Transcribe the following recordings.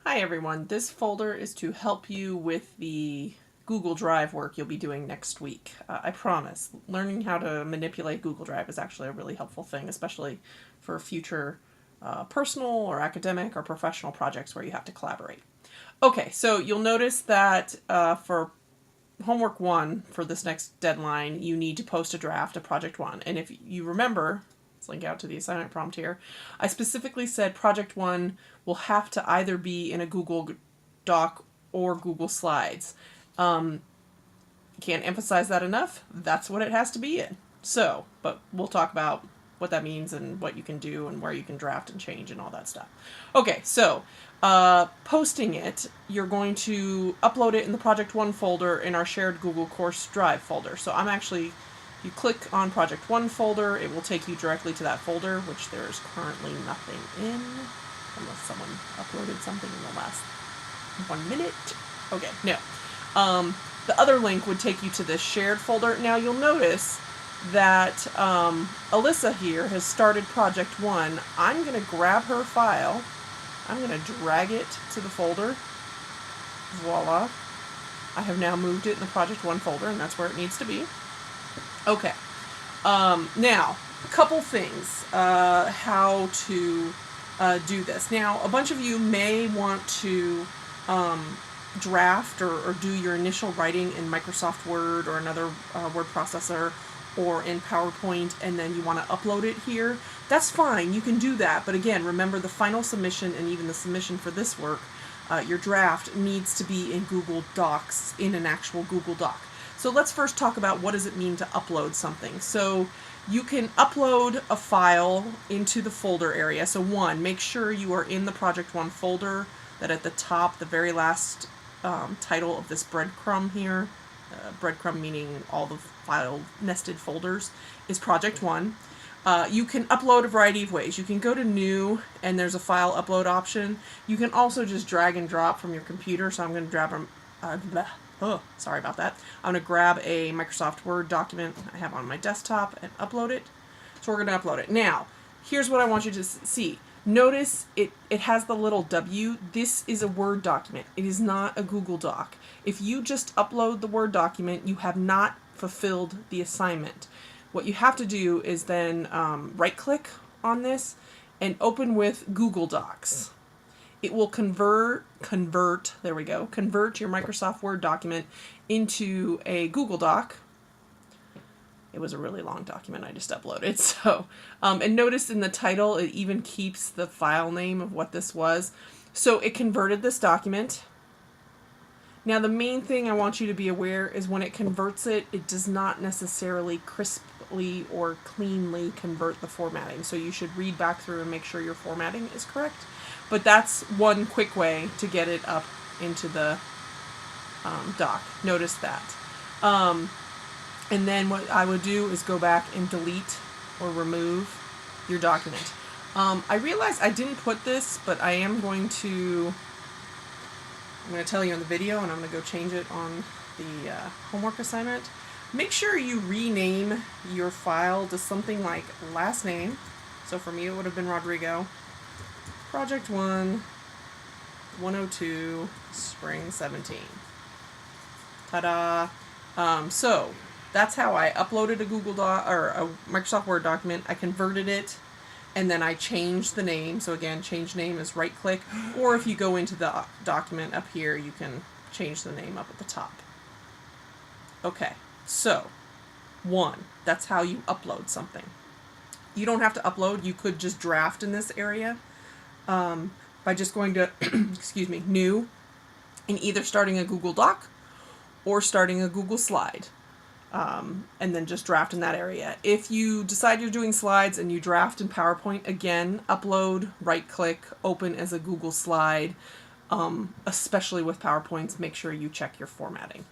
Hi everyone, this folder is to help you with the Google Drive work you'll be doing next week. I promise, learning how to manipulate Google Drive is actually a really helpful thing, especially for future personal or academic or professional projects where you have to collaborate. Okay, so you'll notice that for homework 1 for this next deadline, you need to post a draft of project 1. And if you remember, let's link out to the assignment prompt here, I specifically said project 1 will have to either be in a Google Doc or Google Slides. Can't emphasize that enough. That's what it has to be in. So, but we'll talk about what that means and what you can do and where you can draft and change and all that stuff. Okay, so posting it, you're going to upload it in the Project 1 folder in our shared Google Course Drive folder. So I'm actually, you click on Project 1 folder, it will take you directly to that folder, which there is currently nothing in, unless someone uploaded something in the last 1 minute. Okay, no. The other link would take you to this shared folder. Now you'll notice that Alyssa here has started Project 1. I'm going to grab her file. I'm going to drag it to the folder. Voila. I have now moved it in the Project 1 folder, and that's where it needs to be. Okay. Now, a couple things how to do this. Now, a bunch of you may want to draft or do your initial writing in Microsoft Word or another word processor or in PowerPoint, and then you want to upload it here. That's fine, you can do that, but again, remember the final submission and even the submission for this work, your draft needs to be in Google Docs, in an actual Google Doc. So let's first talk about what does it mean to upload something. So you can upload a file into the folder area. So one, make sure you are in the Project 1 folder, that at the top, the very last title of this breadcrumb here, breadcrumb meaning all the file nested folders, is Project 1. You can upload a variety of ways. You can go to New, and there's a file upload option. You can also just drag and drop from your computer, so I'm going to sorry about that. I'm going to grab a Microsoft Word document I have on my desktop and upload it. So we're going to upload it. Now, here's what I want you to see. Notice it has the little W. This is a Word document. It is not a Google Doc. If you just upload the Word document, you have not fulfilled the assignment. What you have to do is then right-click on this and open with Google Docs. It will convert your Microsoft Word document into a Google Doc. It was a really long document I just uploaded. So, and notice in the title, it even keeps the file name of what this was. So it converted this document. Now the main thing I want you to be aware is when it converts it, it does not necessarily crisply or cleanly convert the formatting. So you should read back through and make sure your formatting is correct. But that's one quick way to get it up into the doc. Notice that. And then what I would do is go back and delete or remove your document. I realized I didn't put this, but I am going to tell you in the video, and I'm going to go change it on the homework assignment. Make sure you rename your file to something like last name. So for me, it would have been Rodrigo. Project 1, 102, Spring 17. Ta-da! So that's how I uploaded a Google Doc or a Microsoft Word document. I converted it, and then I changed the name. So again, change name is right-click, or if you go into the document up here, you can change the name up at the top. Okay, so 1, that's how you upload something. You don't have to upload. You could just draft in this area by just going to, excuse me, New, and either starting a Google Doc or starting a Google Slide. And then just draft in that area. If you decide you're doing slides and you draft in PowerPoint, again, upload, right-click, open as a Google Slide. Especially with PowerPoints, make sure you check your formatting.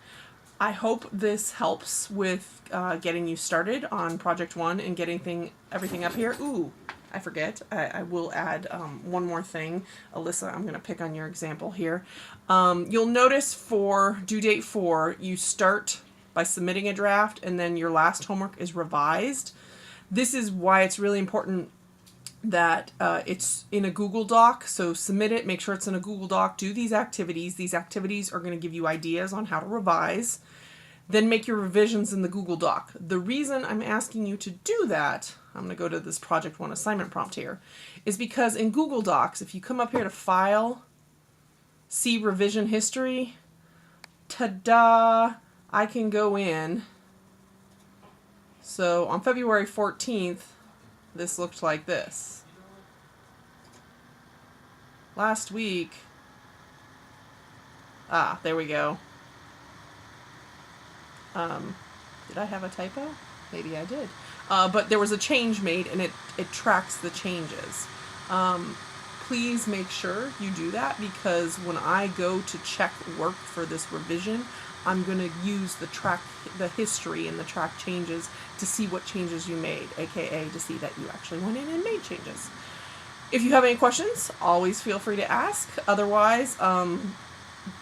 I hope this helps with getting you started on Project 1 and getting everything up here. Ooh, I forget. I will add one more thing. Alyssa, I'm going to pick on your example here. You'll notice for due date 4, you start by submitting a draft, and then your last homework is revised. This is why it's really important that it's in a Google Doc, so submit it, make sure it's in a Google Doc, do these activities. These activities are going to give you ideas on how to revise. Then make your revisions in the Google Doc. The reason I'm asking you to do that, I'm going to go to this Project 1 assignment prompt here, is because in Google Docs, if you come up here to File, see Revision History, ta-da, I can go in. So on February 14th, this looked like this. Last week, there we go. Did I have a typo? Maybe I did. But there was a change made, and it tracks the changes. Please make sure you do that, because when I go to check work for this revision, I'm going to use the history and the track changes to see what changes you made, aka to see that you actually went in and made changes. If you have any questions, always feel free to ask. Otherwise,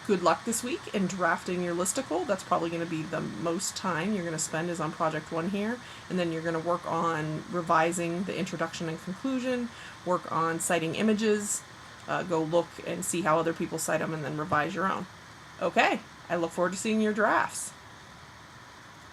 good luck this week in drafting your listicle. That's probably going to be the most time you're going to spend is on Project 1 here. And then you're going to work on revising the introduction and conclusion, work on citing images, go look and see how other people cite them, and then revise your own. Okay, I look forward to seeing your drafts.